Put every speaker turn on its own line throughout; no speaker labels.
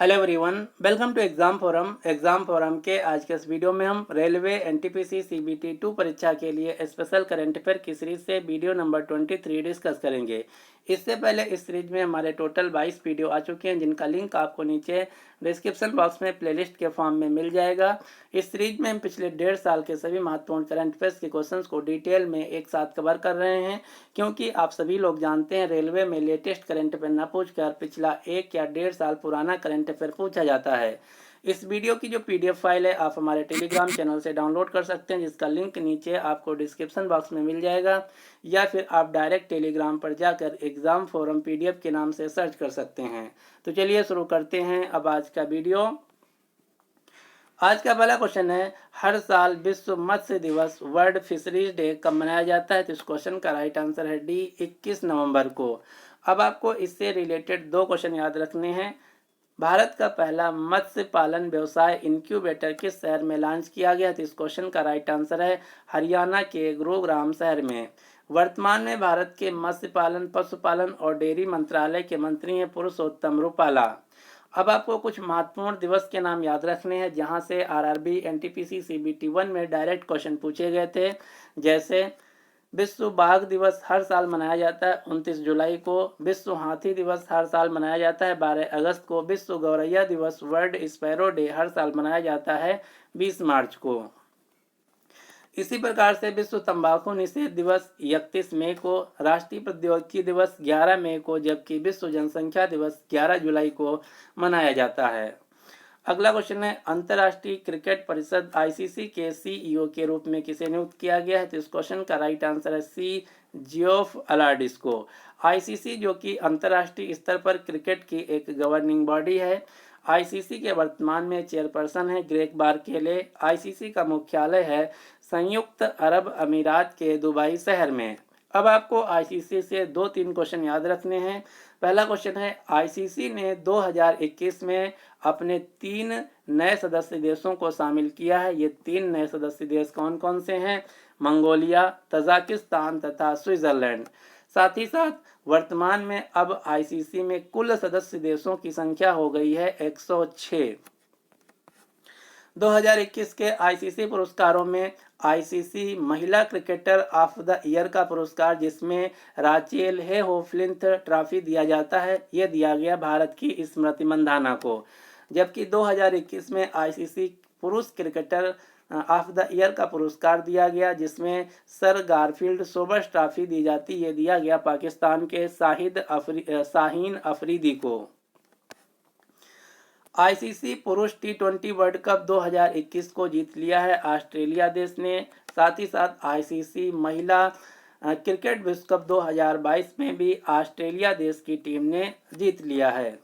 Hello everyone, welcome to exam forum के आज के इस वीडियो में हम रेलवे एनटीपीसी सीबीटी 2 परीक्षा के लिए स्पेशल करंट अफेयर की सीरीज से वीडियो नंबर 23 डिस्कस करेंगे। इससे पहले इस सीरीज में हमारे टोटल 22 वीडियो आ चुके हैं, जिनका लिंक आपको नीचे डिस्क्रिप्शन बॉक्स में प्लेलिस्ट के फॉर्म में मिल जाएगा। इस सीरीज में हम पिछले 1.5 साल के सभी महत्वपूर्ण करंट अफेयर्स के क्वेश्चंस को डिटेल में एक साथ कवर कर रहे हैं, क्योंकि आप सभी लोग जानते हैं रेलवे में लेटेस्ट करंट अफेयर न पूछकर पिछला 1 या 1.5 साल पुराना करंट अफेयर पूछा जाता है। इस वीडियो की जो पीडीएफ फाइल है आप हमारे टेलीग्राम चैनल से डाउनलोड कर सकते हैं, जिसका लिंक नीचे आपको डिस्क्रिप्शन बॉक्स में मिल जाएगा, या फिर आप डायरेक्ट टेलीग्राम पर जाकर एग्जाम फोरम पीडीएफ के नाम से सर्च कर सकते हैं। तो चलिए शुरू करते हैं अब आज का वीडियो। आज का पहला क्वेश्चन है, हर साल विश्व मत्स्य दिवस वर्ल्ड फिशरीज डे कब मनाया जाता है? तो इस क्वेश्चन का राइट आंसर है डी, 21 नवंबर को। अब आपको इससे रिलेटेड दो क्वेश्चन याद रखने हैं। भारत का पहला मत्स्य पालन व्यवसाय इंक्यूबेटर किस शहर में लॉन्च किया गया? तो इस क्वेश्चन का राइट आंसर है हरियाणा के गुरुग्राम शहर में। वर्तमान में भारत के मत्स्य पालन, पशुपालन और डेयरी मंत्रालय के मंत्री हैं पुरुषोत्तम रूपाला। अब आपको कुछ महत्वपूर्ण दिवस के नाम याद रखने हैं, जहां से आरआरबी एनटीपीसी सीबीटी 1 में डायरेक्ट क्वेश्चन पूछे गए थे। जैसे विश्व बाघ दिवस हर साल मनाया जाता है 29 जुलाई को। विश्व हाथी दिवस हर साल मनाया जाता है 12 अगस्त को। विश्व गौरैया दिवस वर्ल्ड स्पैरो डे हर साल मनाया जाता है 20 मार्च को। इसी प्रकार से विश्व तंबाकू निषेध दिवस 31 मई को, राष्ट्रीय प्रौद्योगिकी दिवस 11 मई को, जबकि विश्व जनसंख्या दिवस 11 जुलाई को मनाया जाता है। अगला क्वेश्चन है, अंतर्राष्ट्रीय क्रिकेट परिषद आईसीसी के सीईओ के रूप में किसे नियुक्त किया गया है? तो इस क्वेश्चन का राइट आंसर है सी, जियोफ अलार्डिस को। आईसीसी जो कि अंतर्राष्ट्रीय स्तर पर क्रिकेट की एक गवर्निंग बॉडी है। आईसीसी के वर्तमान में चेयरपर्सन है ग्रेग बारकेले। आईसीसी का मुख्यालय है संयुक्त अरब अमीरात के दुबई शहर में। अब आपको आईसीसी से 2-3 क्वेश्चन याद रखने हैं। पहला क्वेश्चन है, आईसीसी ने 2021 में अपने 3 नए सदस्य देशों को शामिल किया है। ये 3 नए सदस्य देश कौन कौन से हैं? मंगोलिया, तजाकिस्तान तथा स्विट्जरलैंड। साथ ही साथ वर्तमान में अब आईसीसी में कुल सदस्य देशों की संख्या हो गई है 106। 2021 के आईसीसी पुरस्कारों में आईसीसी महिला क्रिकेटर ऑफ द ईयर का पुरस्कार, जिसमें राचेल हेहोफ्लिंथ ट्रॉफी दिया जाता है, यह दिया गया भारत की स्मृति मंधाना को। जबकि 2021 में आईसीसी पुरुष क्रिकेटर ऑफ द ईयर का पुरस्कार दिया गया, जिसमें सर गारफील्ड सोबर्स ट्रॉफी दी जाती, ये दिया गया पाकिस्तान के शाहीन अफरीदी को। आईसीसी पुरुष टी20 वर्ल्ड कप 2021 को जीत लिया है ऑस्ट्रेलिया देश ने। साथ ही साथ आईसीसी महिला क्रिकेट विश्व कप 2022 में भी ऑस्ट्रेलिया देश की टीम ने जीत लिया है।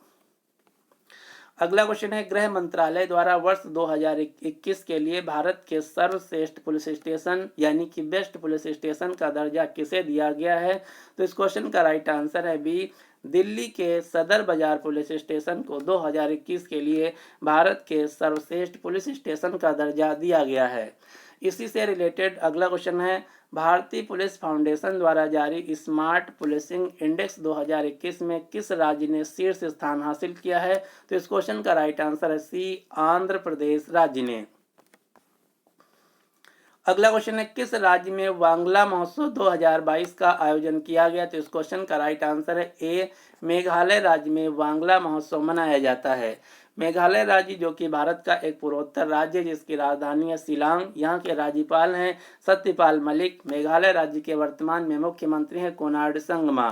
अगला क्वेश्चन है, गृह मंत्रालय द्वारा वर्ष 2021 के लिए भारत के सर्वश्रेष्ठ पुलिस स्टेशन यानी कि बेस्ट पुलिस स्टेशन का दर्जा किसे दिया गया है? तो इस क्वेश्चन का राइट आंसर है बी, दिल्ली के सदर बाजार पुलिस स्टेशन को 2021 के लिए भारत के सर्वश्रेष्ठ पुलिस स्टेशन का दर्जा दिया गया है। इसी से रिलेटेड अगला क्वेश्चन है, भारतीय पुलिस फाउंडेशन द्वारा जारी स्मार्ट पुलिसिंग इंडेक्स 2021 में किस राज्य ने शीर्ष स्थान हासिल किया है? तो इस क्वेश्चन का राइट आंसर है सी, आंध्र प्रदेश राज्य ने। अगला क्वेश्चन है, किस राज्य में वांगला महोत्सव 2022 का आयोजन किया गया? तो इस क्वेश्चन का राइट आंसर है ए, मेघालय राज्य में वांगला महोत्सव मनाया जाता है। मेघालय राज्य जो कि भारत का एक पूर्वोत्तर राज्य है, जिसकी राजधानी है शिलांग। यहाँ के राज्यपाल हैं सत्यपाल मलिक। मेघालय राज्य के वर्तमान में मुख्यमंत्री हैं कोनार्ड संगमा।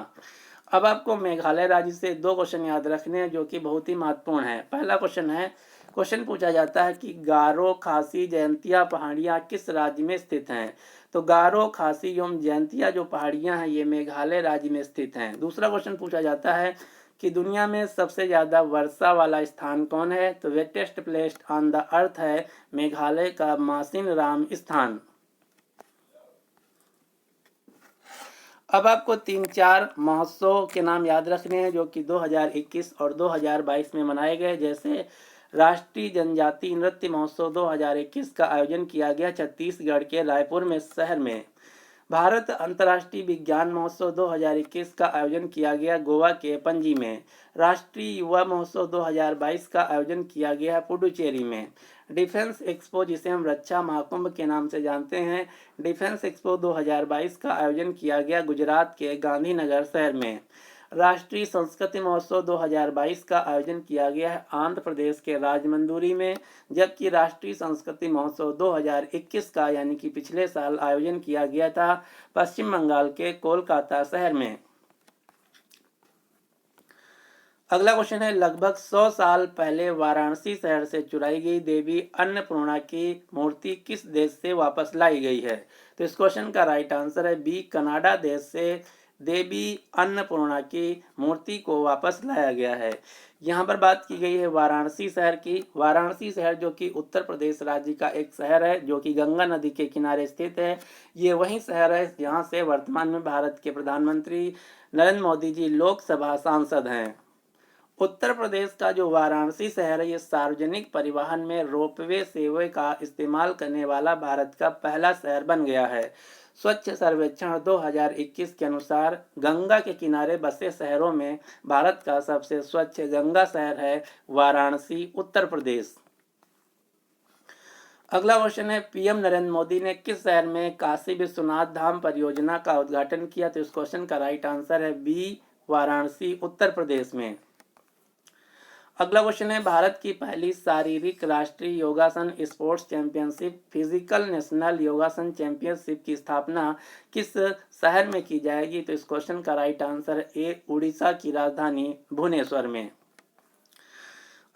अब आपको मेघालय राज्य से 2 क्वेश्चन याद रखने हैं, जो कि बहुत ही महत्वपूर्ण है। पहला क्वेश्चन है, क्वेश्चन पूछा जाता है कि गारो, खासी, जयंतिया पहाड़ियाँ किस राज्य में स्थित हैं? तो गारो, खासी एवं जयंतिया जो पहाड़ियाँ हैं, ये मेघालय राज्य में स्थित हैं। दूसरा क्वेश्चन पूछा जाता है कि दुनिया में सबसे ज़्यादा वर्षा वाला स्थान कौन है? तो wettest place on the earth है मेघालय का मासिन राम स्थान। अब आपको 3-4 महोत्सव के नाम याद रखने हैं, जो कि 2021 और 2022 में मनाए गए। जैसे राष्ट्रीय जनजातीय नृत्य महोत्सव 2021 का आयोजन किया गया छत्तीसगढ़ के रायपुर में शहर में। भारत अंतर्राष्ट्रीय विज्ञान महोत्सव 2021 का आयोजन किया गया गोवा के पणजी में। राष्ट्रीय युवा महोत्सव 2022 का आयोजन किया गया पुडुचेरी में। डिफेंस एक्सपो, जिसे हम रक्षा महाकुंभ के नाम से जानते हैं, डिफेंस एक्सपो 2022 का आयोजन किया गया गुजरात के गांधीनगर शहर में। राष्ट्रीय संस्कृति महोत्सव 2022 का आयोजन किया गया है आंध्र प्रदेश के राजमंदुरी में, जबकि राष्ट्रीय संस्कृति महोत्सव 2021 का यानी कि पिछले साल आयोजन किया गया था पश्चिम बंगाल के कोलकाता शहर में। अगला क्वेश्चन है, लगभग 100 साल पहले वाराणसी शहर से चुराई गई देवी अन्नपूर्णा की मूर्ति किस देश से वापस लाई गई है? तो इस क्वेश्चन का राइट आंसर है बी, कनाडा देश से देवी अन्नपूर्णा की मूर्ति को वापस लाया गया है। यहाँ पर बात की गई है वाराणसी शहर की। वाराणसी शहर जो कि उत्तर प्रदेश राज्य का एक शहर है, जो कि गंगा नदी के किनारे स्थित है। ये वही शहर है जहाँ से वर्तमान में भारत के प्रधानमंत्री नरेंद्र मोदी जी लोकसभा सांसद हैं। उत्तर प्रदेश का जो वाराणसी शहर है, ये सार्वजनिक परिवहन में रोपवे सेवा का इस्तेमाल करने वाला भारत का पहला शहर बन गया है। स्वच्छ सर्वेक्षण 2021 के अनुसार गंगा के किनारे बसे शहरों में भारत का सबसे स्वच्छ गंगा शहर है वाराणसी, उत्तर प्रदेश। अगला क्वेश्चन है, पीएम नरेंद्र मोदी ने किस शहर में काशी विश्वनाथ धाम परियोजना का उद्घाटन किया? तो इस क्वेश्चन का राइट आंसर है बी, वाराणसी, उत्तर प्रदेश में। अगला क्वेश्चन है, भारत की पहली शारीरिक राष्ट्रीय योगासन स्पोर्ट्स चैंपियनशिप फिजिकल नेशनल योगासन चैंपियनशिप की स्थापना किस शहर में की जाएगी? तो इस क्वेश्चन का राइट आंसर है ए, उड़ीसा की राजधानी भुवनेश्वर में।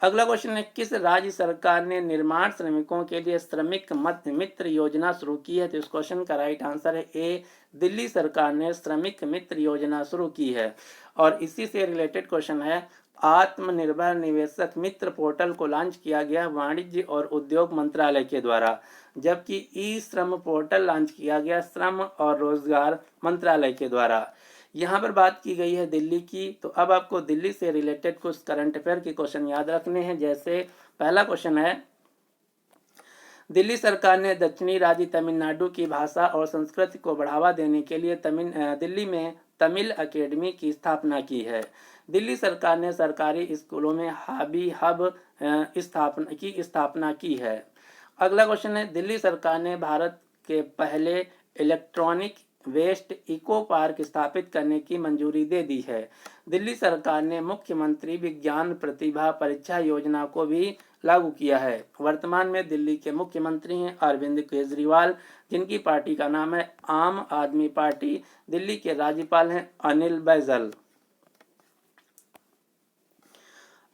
अगला क्वेश्चन है, किस राज्य सरकार ने निर्माण श्रमिकों के लिए श्रमिक मध्य मित्र योजना शुरू की है? तो इस क्वेश्चन का राइट आंसर है ए, दिल्ली सरकार ने श्रमिक मित्र योजना शुरू की है। और इसी से रिलेटेड क्वेश्चन है, आत्मनिर्भर निवेशक मित्र पोर्टल को लॉन्च किया गया वाणिज्य और उद्योग मंत्रालय के द्वारा, जबकि ई श्रम पोर्टल लॉन्च किया गया श्रम और रोजगार मंत्रालय के द्वारा। यहाँ पर बात की गई है दिल्ली की, तो अब आपको दिल्ली से रिलेटेड कुछ करंट अफेयर के क्वेश्चन याद रखने हैं। जैसे पहला क्वेश्चन है, दिल्ली सरकार ने दक्षिणी राज्य तमिलनाडु की भाषा और संस्कृति को बढ़ावा देने के लिए दिल्ली में तमिल अकेडमी की स्थापना की है। दिल्ली सरकार ने सरकारी स्कूलों में हॉबी हब स्थापना की है। अगला क्वेश्चन है, दिल्ली सरकार ने भारत के पहले इलेक्ट्रॉनिक वेस्ट इको पार्क स्थापित करने की मंजूरी दे दी है। दिल्ली सरकार ने मुख्यमंत्री विज्ञान प्रतिभा परीक्षा योजना को भी लागू किया है। वर्तमान में दिल्ली के मुख्यमंत्री हैं अरविंद केजरीवाल, जिनकी पार्टी का नाम है आम आदमी पार्टी। दिल्ली के राज्यपाल हैं अनिल बैजल।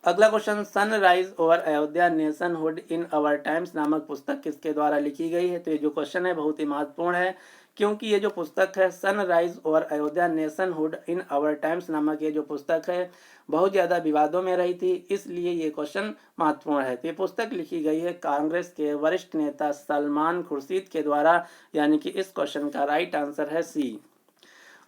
अगला question, sunrise over Ayodhya nationhood in our times नामक पुस्तक किसके द्वारा लिखी गई है? तो ये जो क्वेश्चन है बहुत ही महत्वपूर्ण है, क्योंकि ये जो पुस्तक है sunrise over Ayodhya nationhood in our times नामक ये जो पुस्तक है बहुत ज़्यादा विवादों में रही थी, इसलिए ये क्वेश्चन महत्वपूर्ण है। तो ये पुस्तक लिखी गई है कांग्रेस के वरिष्ठ नेता सलमान खुर्शीद के द्वारा, यानी कि इस क्वेश्चन का राइट आंसर है सी।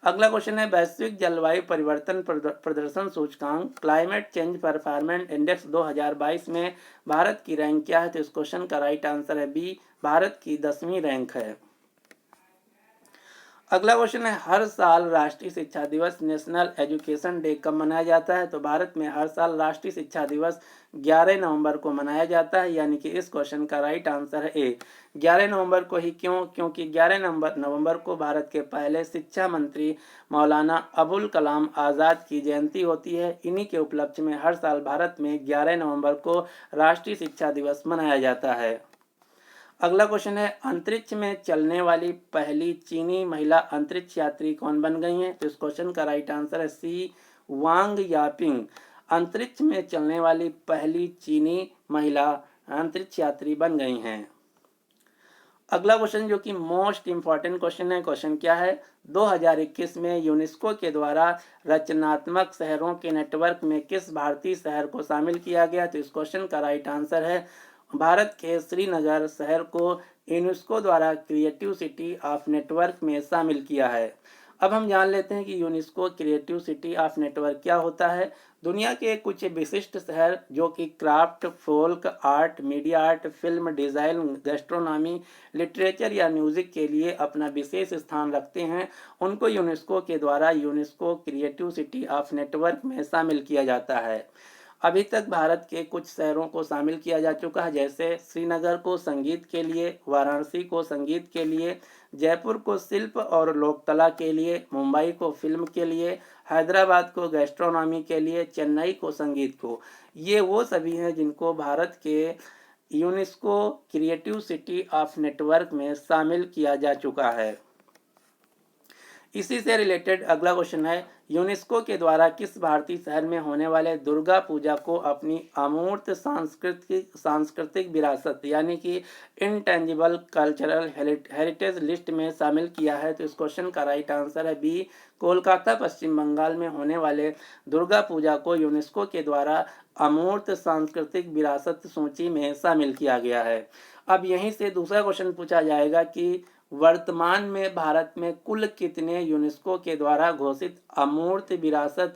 अगला क्वेश्चन है, वैश्विक जलवायु परिवर्तन प्रदर्शन सूचकांक क्लाइमेट चेंज परफॉर्मेंस इंडेक्स 2022 में भारत की रैंक क्या है? तो इस क्वेश्चन का राइट आंसर है बी, भारत की 10वीं रैंक है। अगला क्वेश्चन है, हर साल राष्ट्रीय शिक्षा दिवस नेशनल एजुकेशन डे कब मनाया जाता है? तो भारत में हर साल राष्ट्रीय शिक्षा दिवस 11 नवंबर को मनाया जाता है, यानी कि इस क्वेश्चन का राइट आंसर है ए, 11 नवंबर को ही। क्यों? क्योंकि 11 नवंबर को भारत के पहले शिक्षा मंत्री मौलाना अबुल कलाम आज़ाद की जयंती होती है। इन्हीं के उपलक्ष्य में हर साल भारत में 11 नवंबर को राष्ट्रीय शिक्षा दिवस मनाया जाता है। अगला क्वेश्चन है, अंतरिक्ष में चलने वाली पहली चीनी महिला अंतरिक्ष यात्री कौन बन गई हैं? तो इस क्वेश्चन का राइट आंसर है सी, वांग यापिंग अंतरिक्ष में चलने वाली पहली चीनी महिला अंतरिक्ष यात्री बन गई हैं। अगला क्वेश्चन जो कि मोस्ट इंपॉर्टेंट क्वेश्चन है, क्वेश्चन क्या है, 2021 में यूनेस्को के द्वारा रचनात्मक शहरों के नेटवर्क में किस भारतीय शहर को शामिल किया गया? तो इस क्वेश्चन का राइट आंसर है भारत के श्रीनगर शहर को यूनेस्को द्वारा क्रिएटिव सिटी ऑफ नेटवर्क में शामिल किया है। अब हम जान लेते हैं कि UNESCO creative city of network क्या होता है। दुनिया के कुछ विशिष्ट शहर जो कि craft, folk art, media art, film design, gastronomy, literature या म्यूजिक के लिए अपना विशेष स्थान रखते हैं, उनको यूनेस्को के द्वारा UNESCO creative city of network में शामिल किया जाता है। अभी तक भारत के कुछ शहरों को शामिल किया जा चुका है, जैसे श्रीनगर को संगीत के लिए, वाराणसी को संगीत के लिए, जयपुर को शिल्प और लोककला के लिए, मुंबई को फिल्म के लिए, हैदराबाद को गैस्ट्रोनॉमी के लिए, चेन्नई को संगीत को। ये वो सभी हैं जिनको भारत के UNESCO creative city of network में शामिल किया जा चुका है। इसी से रिलेटेड अगला क्वेश्चन है, यूनेस्को के द्वारा किस भारतीय शहर में होने वाले दुर्गा पूजा को अपनी अमूर्त सांस्कृतिक विरासत यानी कि इनटेंजिबल कल्चरल हेरिटेज लिस्ट में शामिल किया है? तो इस क्वेश्चन का राइट आंसर है बी, कोलकाता पश्चिम बंगाल में होने वाले दुर्गा पूजा को यूनेस्को के द्वारा अमूर्त सांस्कृतिक विरासत सूची में शामिल किया गया है। अब यहीं से दूसरा क्वेश्चन पूछा जाएगा कि वर्तमान में भारत में कुल कितने यूनेस्को के द्वारा घोषित अमूर्त विरासत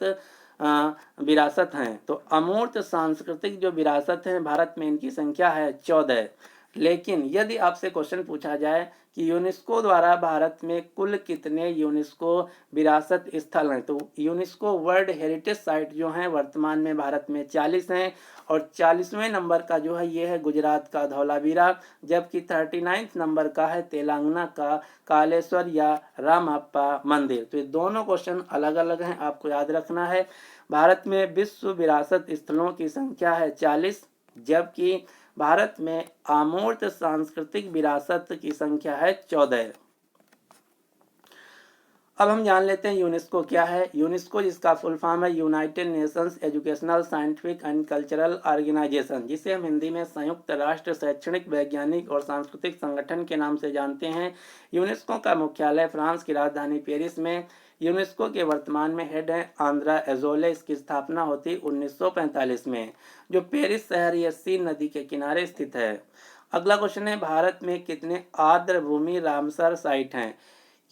हैं? तो अमूर्त सांस्कृतिक जो विरासत हैं भारत में, इनकी संख्या है 14। लेकिन यदि आपसे क्वेश्चन पूछा जाए कि यूनेस्को द्वारा भारत में कुल कितने यूनेस्को विरासत स्थल हैं, तो यूनेस्को वर्ल्ड हेरिटेज साइट जो हैं वर्तमान में भारत में 40 हैं, और 40वें नंबर का जो है ये है गुजरात का धौलावीरा, जबकि 39 नंबर का है तेलंगाना का कालेश्वर या रामप्पा मंदिर। तो ये दोनों क्वेश्चन अलग अलग हैं, आपको याद रखना है। भारत में विश्व विरासत स्थलों की संख्या है 40, जबकि भारत में अमूर्त सांस्कृतिक विरासत की संख्या है 14। अब हम जान लेते हैं यूनेस्को क्या है। यूनेस्को जिसका फुल फॉर्म है United Nations Educational Scientific and Cultural Organization, जिसे हम हिंदी में संयुक्त राष्ट्र शैक्षणिक, वैज्ञानिक और सांस्कृतिक संगठन के नाम से जानते हैं। यूनेस्को का मुख्यालय फ्रांस की राजधानी पेरिस में। यूनेस्को के वर्तमान में हेड हैं आंद्रा एजोले। इसकी स्थापना होती 1945 में, जो पेरिस शहर या सीन नदी के किनारे स्थित है। अगला क्वेश्चन है, भारत में कितने आर्द्र भूमि रामसर साइट हैं?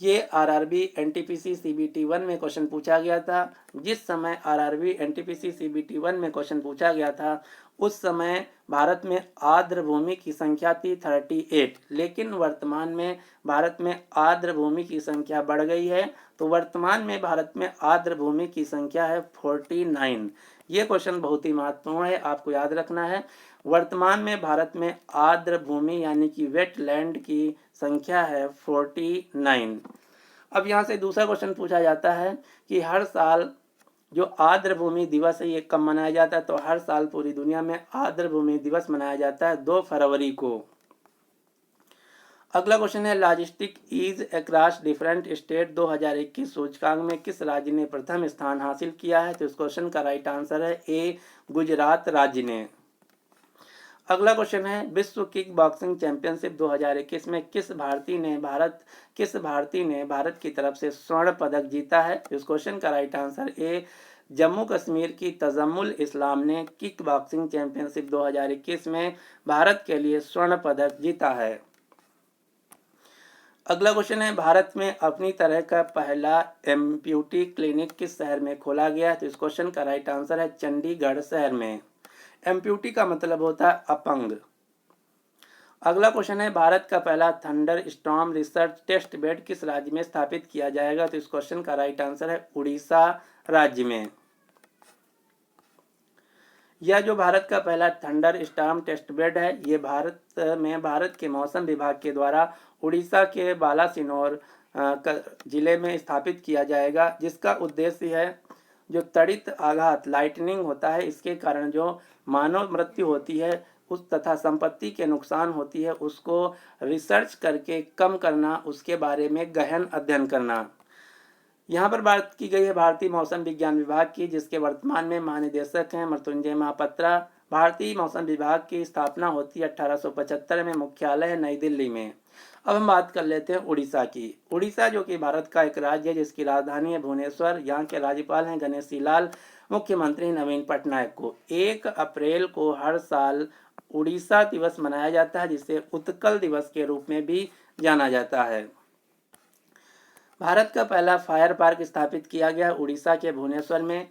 ये आरआरबी एनटीपीसी सीबीटी 1 में क्वेश्चन पूछा गया था। जिस समय आरआरबी एनटीपीसी सीबीटी 1 में क्वेश्चन पूछा गया था उस समय भारत में आर्द्र भूमि की संख्या थी 38, लेकिन वर्तमान में भारत में आर्द्र भूमि की संख्या बढ़ गई है। तो वर्तमान में भारत में आर्द्र भूमि की संख्या है 49। ये क्वेश्चन बहुत ही महत्वपूर्ण है, आपको याद रखना है। वर्तमान में भारत में आर्द्र भूमि यानी कि वेटलैंड की संख्या है 49। अब यहाँ से दूसरा क्वेश्चन पूछा जाता है कि हर साल जो आर्द्र भूमि दिवस है ये कब मनाया जाता है? तो हर साल पूरी दुनिया में आर्द्र भूमि दिवस मनाया जाता है 2 फरवरी को। अगला क्वेश्चन है, logistic ease across different state 2021 सूचकांक में किस राज्य ने प्रथम स्थान हासिल किया है? तो इस क्वेश्चन का राइट आंसर है ए, गुजरात राज्य ने। अगला क्वेश्चन है, विश्व किक बॉक्सिंग चैंपियनशिप 2021 में किस भारतीय ने भारत की तरफ से स्वर्ण पदक जीता है? इस क्वेश्चन का right answer A, Jammu Kashmir की तजम्मुल इस्लाम ने किक बॉक्सिंग चैंपियनशिप 2021 में भारत के लिए स्वर्ण पदक जीता है। अगला क्वेश्चन है, भारत में अपनी तरह का पहला एम्प्यूटी क्लिनिक किस शहर में खोला गया है? तो इस क्वेश्चन का राइट आंसर है चंडीगढ़ शहर में। एम्प्यूटी का मतलब होता है अपंग। अगला क्वेश्चन है, भारत का पहला thunder storm research test bed किस राज्य में स्थापित किया जाएगा? तो इस क्वेश्चन का राइट आंसर है उड़ीसा राज्य में। यह जो भारत का पहला थंडर स्टॉर्म टेस्ट बेड है ये भारत के मौसम विभाग के द्वारा उड़ीसा के बालासिनोर जिले में स्थापित किया जाएगा, जिसका उद्देश्य है जो त्वरित आघात लाइटनिंग होता है इसके कारण जो मानव मृत्यु होती है उस तथा संपत्ति के नुकसान होती है उसको रिसर्च करके कम करना, उसके बारे में गहन अध्ययन करना। यहाँ पर बात की गई है भारतीय मौसम विज्ञान विभाग की, जिसके वर्तमान में महानिदेशक हैं मृत्युंजय महापात्रा। भारतीय मौसम विभाग की स्थापना होती है 1875 में, मुख्यालय है नई दिल्ली में। अब हम बात कर लेते हैं उड़ीसा की। उड़ीसा जो कि भारत का एक राज्य है जिसकी राजधानी है भुवनेश्वर। यहाँ के राज्यपाल हैं गणेशी लाल, मुख्यमंत्री नवीन पटनायक को। 1 अप्रैल को हर साल उड़ीसा दिवस मनाया जाता है, जिसे उत्कल दिवस के रूप में भी जाना जाता है। भारत का पहला फायर पार्क स्थापित किया गया उड़ीसा के भुवनेश्वर में।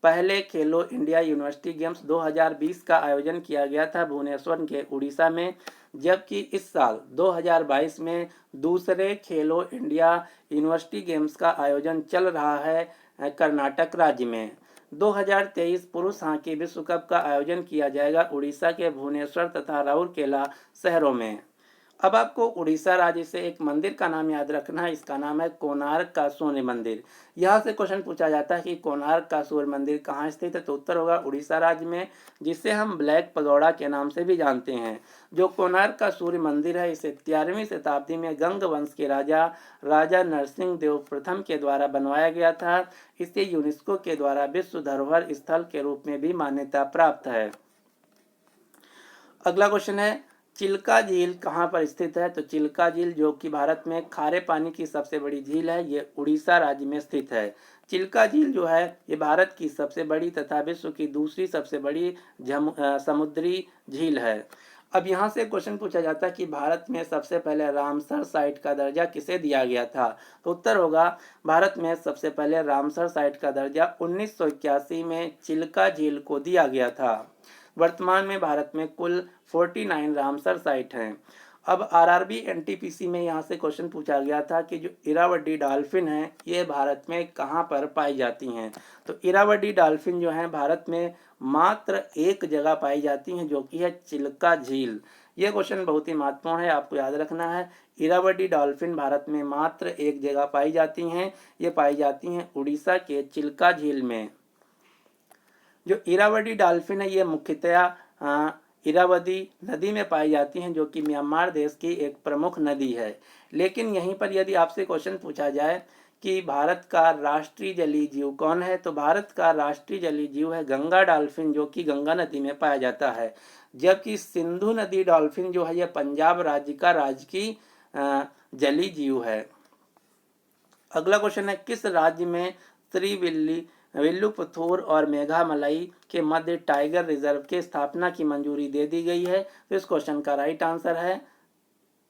पहले खेलो इंडिया यूनिवर्सिटी गेम्स 2020 का आयोजन किया गया था भुवनेश्वर के उड़ीसा में, जबकि इस साल 2022 में दूसरे खेलो इंडिया यूनिवर्सिटी गेम्स का आयोजन चल रहा है कर्नाटक राज्य में। 2023 पुरुष हॉकी विश्व कप का आयोजन किया जाएगा उड़ीसा के भुवनेश्वर तथा राउरकेला शहरों में। अब आपको उड़ीसा राज्य से एक मंदिर का नाम याद रखना है, इसका नाम है कोणार्क का सूर्य मंदिर। यहाँ से क्वेश्चन पूछा जाता है कि कोणार्क का सूर्य मंदिर कहाँ स्थित है, तो उत्तर होगा उड़ीसा राज्य में, जिसे हम ब्लैक पगोड़ा के नाम से भी जानते हैं। जो कोणार्क का सूर्य मंदिर है, इसे 13वीं शताब्दी में गंग वंश के राजा नरसिंह देव प्रथम के द्वारा बनवाया गया था। इसे यूनेस्को के द्वारा विश्व धरोहर स्थल के रूप में भी मान्यता प्राप्त है। अगला क्वेश्चन है चिल्का झील कहाँ पर स्थित है, तो चिल्का झील जो कि भारत में खारे पानी की सबसे बड़ी झील है, ये उड़ीसा राज्य में स्थित है। चिल्का झील जो है ये भारत की सबसे बड़ी तथा विश्व की दूसरी सबसे बड़ी समुद्री झील है। अब यहाँ से क्वेश्चन पूछा जाता है कि भारत में सबसे पहले रामसर साइट का दर्जा किसे दिया गया था, तो उत्तर होगा भारत में सबसे पहले रामसर साइट का दर्जा 1981 में चिल्का झील को दिया गया था। वर्तमान में भारत में कुल 49 रामसर साइट हैं। अब आरआरबी एनटीपीसी में यहाँ से क्वेश्चन पूछा गया था कि जो इरावदी डॉल्फिन है ये भारत में कहाँ पर पाई जाती हैं, तो इरावदी डॉल्फिन जो है भारत में मात्र एक जगह पाई जाती हैं, जो कि है चिल्का झील। ये क्वेश्चन बहुत ही महत्वपूर्ण है, आपको याद रखना है। इरावदी डॉल्फिन भारत में मात्र एक जगह पाई जाती हैं, ये पाई जाती हैं उड़ीसा के चिल्का झील में। जो इरावदी डॉल्फिन है ये मुख्यतया इरावदी नदी में पाई जाती हैं, जो कि म्यांमार देश की एक प्रमुख नदी है। लेकिन यहीं पर यदि आपसे क्वेश्चन पूछा जाए कि भारत का राष्ट्रीय जलीय जीव कौन है, तो भारत का राष्ट्रीय जलीय जीव है गंगा डॉल्फिन, जो कि गंगा नदी में पाया जाता है। जबकि सिंधु नदी डॉल्फिन जो है यह पंजाब राज्य का राजकीय जलीय जीव है। अगला क्वेश्चन है किस राज्य में विल्लुपुतूर और मेघामलई के मध्य टाइगर रिजर्व के स्थापना की मंजूरी दे दी गई है, तो इस क्वेश्चन का राइट आंसर है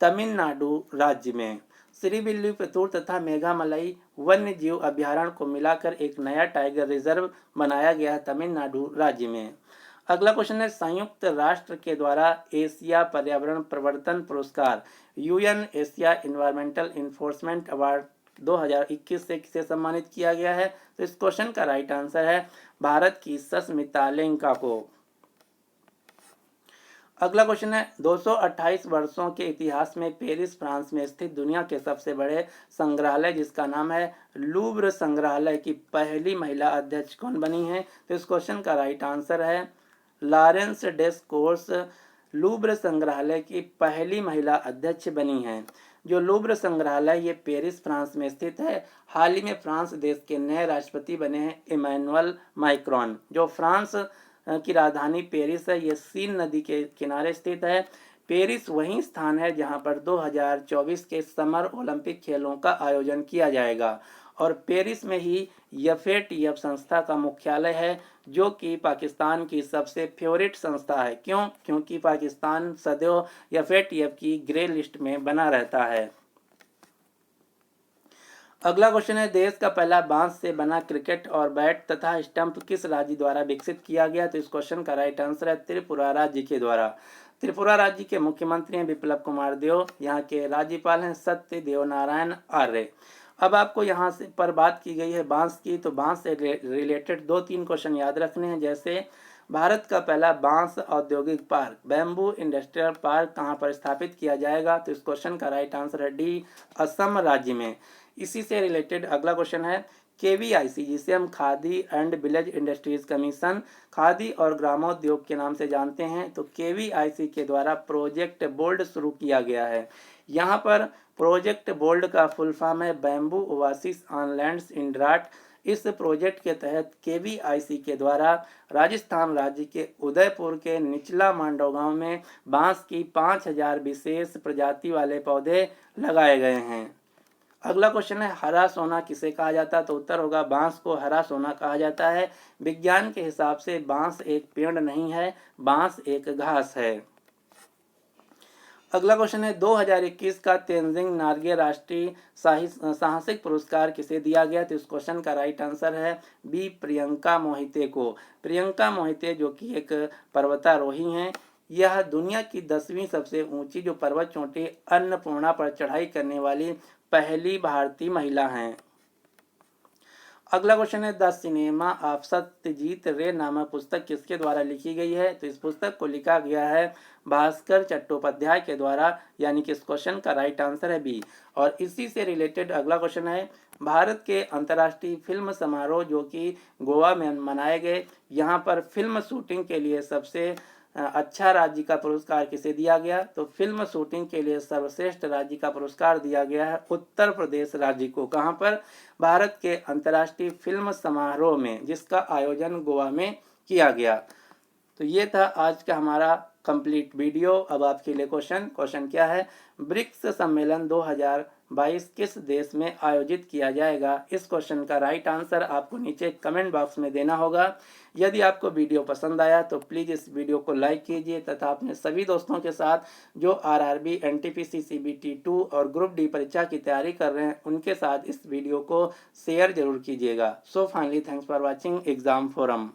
तमिलनाडु राज्य में। श्रीविल्लुपुतूर तथा मेघामलई वन्य जीव अभ्यारण्य को मिलाकर एक नया टाइगर रिजर्व बनाया गया है तमिलनाडु राज्य में। अगला क्वेश्चन है संयुक्त राष्ट्र के द्वारा एशिया पर्यावरण प्रवर्तन पुरस्कार UN Asia environmental enforcement award 2021 से किसे सम्मानित किया गया है, तो इस क्वेश्चन का राइट आंसर है भारत की सस्मिता लेंका को। अगला क्वेश्चन है 228 वर्षों के इतिहास में पेरिस फ्रांस में स्थित दुनिया के सबसे बड़े संग्रहालय जिसका नाम है लूव्र संग्रहालय की पहली महिला अध्यक्ष कौन बनी है, तो इस क्वेश्चन का राइट आंसर है लॉरेंस डेस्कोर्स लूव्र संग्रहालय की पहली महिला अध्यक्ष बनी हैं। जो लूव्र संग्रहालय ये पेरिस फ्रांस में स्थित है। हाल ही में फ्रांस देश के नए राष्ट्रपति बने हैं इमैनुअल मैक्रोन। जो फ्रांस की राजधानी पेरिस है ये सीन नदी के किनारे स्थित है। पेरिस वही स्थान है जहां पर 2024 के समर ओलंपिक खेलों का आयोजन किया जाएगा और पेरिस में ही एफएटीएफ संस्था का मुख्यालय है, जो कि पाकिस्तान की सबसे फेवरेट संस्था है। क्यों? क्योंकि पाकिस्तान सदैव एफएटीएफ की ग्रे लिस्ट में बना रहता है। अगला क्वेश्चन है देश का पहला बांस से बना क्रिकेट और बैट तथा स्टंप किस राज्य द्वारा विकसित किया गया, तो इस क्वेश्चन का राइट आंसर है त्रिपुरा राज्य के द्वारा। त्रिपुरा राज्य के मुख्यमंत्री हैं बिप्लब कुमार देव, यहाँ के राज्यपाल हैं सत्यदेव नारायण आर्य। अब आपको यहाँ से पर बात की गई है बांस की, तो बांस से रिलेटेड 2-3 क्वेश्चन याद रखने हैं। जैसे भारत का पहला बांस औद्योगिक पार्क बैम्बू इंडस्ट्रियल पार्क कहाँ पर स्थापित किया जाएगा, तो इस क्वेश्चन का राइट आंसर है डी असम राज्य में। इसी से रिलेटेड अगला क्वेश्चन है केवीआईसी जिसे हम khadi and village industries commission khadi और ग्रामोद्योग के नाम से जानते हैं, तो केवीआईसी के द्वारा प्रोजेक्ट बोल्ड शुरू किया गया है। यहाँ पर प्रोजेक्ट बोल्ड का फुल फॉर्म है bamboo oasis on lands in drought. इस प्रोजेक्ट के तहत केवीआईसी के द्वारा राजस्थान राज्य के उदयपुर के निचला मांडव गांव में बांस की 5000 विशेष प्रजाति वाले पौधे लगाए गए हैं। अगला क्वेश्चन है हरा सोना किसे कहा जाता है, तो उत्तर होगा बांस को हरा सोना कहा जाता है। विज्ञान के हिसाब से बांस एक पेड़ नहीं है, बांस एक घास है। अगला क्वेश्चन है 2021 का तेनजिंग नार्गे राष्ट्रीय साहसिक पुरस्कार किसे दिया गया? तो इस क्वेश्चन का राइट आंसर है बी, प्रियंका मोहिते को। प्रियंका मोहिते जो कि एक पर्वतारोही हैं, यह दुनिया की 10वीं सबसे ऊंची जो पर्वत चोटी अन्नपूर्णा पर चढ़ाई करने वाली पहली भारतीय महिला हैं। अगला क्वेश्चन है द सिनेमा ऑफ सत्यजीत रे नामक पुस्तक किसके द्वारा लिखी गई है? तो इस पुस्तक को लिखा गया है भास्कर चट्टोपाध्याय के द्वारा, यानी कि इस क्वेश्चन का राइट आंसर है बी। और इसी से रिलेटेड अगला क्वेश्चन है भारत के अंतर्राष्ट्रीय फिल्म समारोह जो कि गोवा में मनाए गए, यहाँ पर फिल्म शूटिंग के लिए सबसे अच्छा राज्य का पुरस्कार किसे दिया गया? तो फिल्म शूटिंग के लिए सर्वश्रेष्ठ राज्य का पुरस्कार दिया गया है उत्तर प्रदेश राज्य को। कहाँ पर? भारत के अंतर्राष्ट्रीय फिल्म समारोह में, जिसका आयोजन गोवा में किया गया। तो ये था आज का हमारा कंप्लीट वीडियो। अब आपके लिए क्वेश्चन क्या है? ब्रिक्स सम्मेलन 2022 किस देश में आयोजित किया जाएगा? इस क्वेश्चन का राइट आंसर आपको नीचे कमेंट बॉक्स में देना होगा। यदि आपको वीडियो पसंद आया तो प्लीज़ इस वीडियो को लाइक कीजिए तथा अपने सभी दोस्तों के साथ जो आरआरबी, एनटीपीसी, सीबीटी 2 और ग्रुप डी परीक्षा की तैयारी कर रहे हैं उनके साथ इस वीडियो को शेयर जरूर कीजिएगा। So finally thanks for watching exam forum.